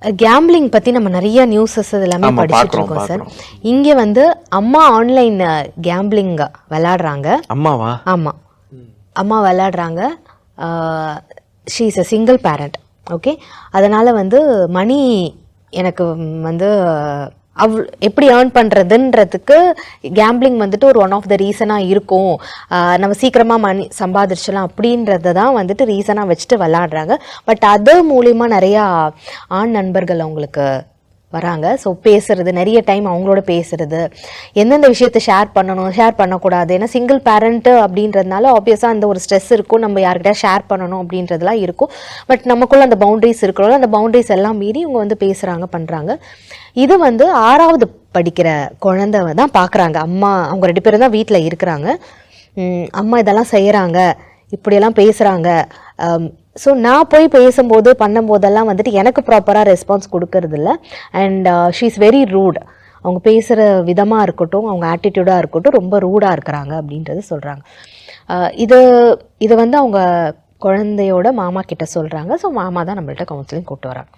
Gambling பற்றி நம்ம நிறைய நியூஸஸ் எல்லாமே படிச்சுட்டு இருக்கோம் சார். இங்கே வந்து அம்மா ஆன்லைன் கேம்பிளிங் விளையாடுறாங்க. அம்மாவா? ஆமாம், அம்மா விளையாடுறாங்க. She is a single parent. Okay, அதனால் வந்து மணி எனக்கு வந்து எப்படி ஏர்ன் பண்ணுறதுன்றதுக்கு கேம்பிளிங் வந்துட்டு ஒரு ஒன் ஆஃப் த ரீசனாக இருக்கும். நம்ம சீக்கிரமாக மணி சம்பாதிச்சிடலாம் அப்படின்றத தான் வந்துட்டு ரீசனாக வச்சுட்டு விளாடுறாங்க. பட் அது மூலிமா நிறையா ஆண் நண்பர்கள் அவங்களுக்கு வராங்க. ஸோ பேசுறது, நிறைய டைம் அவங்களோட பேசுறது, எந்தெந்த விஷயத்தை ஷேர் பண்ணணும், ஷேர் பண்ணக்கூடாது. ஏன்னா சிங்கிள் பேரண்ட்டு அப்படின்றதுனால ஆப்வியஸாக அந்த ஒரு ஸ்ட்ரெஸ் இருக்கும், நம்ம யார்கிட்ட ஷேர் பண்ணணும் அப்படின்றதுலாம் இருக்கும். பட் நமக்குள்ள அந்த பவுண்டரிஸ் இருக்கிறோம், அந்த பவுண்டரிஸ் எல்லாம் மீறி இவங்க வந்து பேசுகிறாங்க, பண்ணுறாங்க. இது வந்து 6வது படிக்கிற குழந்தை தான் பார்க்குறாங்க. அம்மா அவங்க 2 பேரும் தான் வீட்டில் இருக்கிறாங்க. அம்மா இதெல்லாம் செய்கிறாங்க, இப்படியெல்லாம் பேசுகிறாங்க. ஸோ நான் போய் பேசும்போது பண்ணும்போதெல்லாம் வந்துட்டு எனக்கு ப்ராப்பராக ரெஸ்பான்ஸ் கொடுக்கறது இல்லை. And she is very rude. அவங்க பேசுகிற விதமாக இருக்கட்டும், அவங்க ஆட்டிடியூடாக இருக்கட்டும், ரொம்ப ரூடாக இருக்கிறாங்க அப்படின்றது சொல்கிறாங்க. இது வந்து அவங்க குழந்தையோட மாமா கிட்ட சொல்கிறாங்க. ஸோ மாமா தான் நம்மள்ட்ட கவுன்சிலிங் கூப்பிட்டு வராங்க.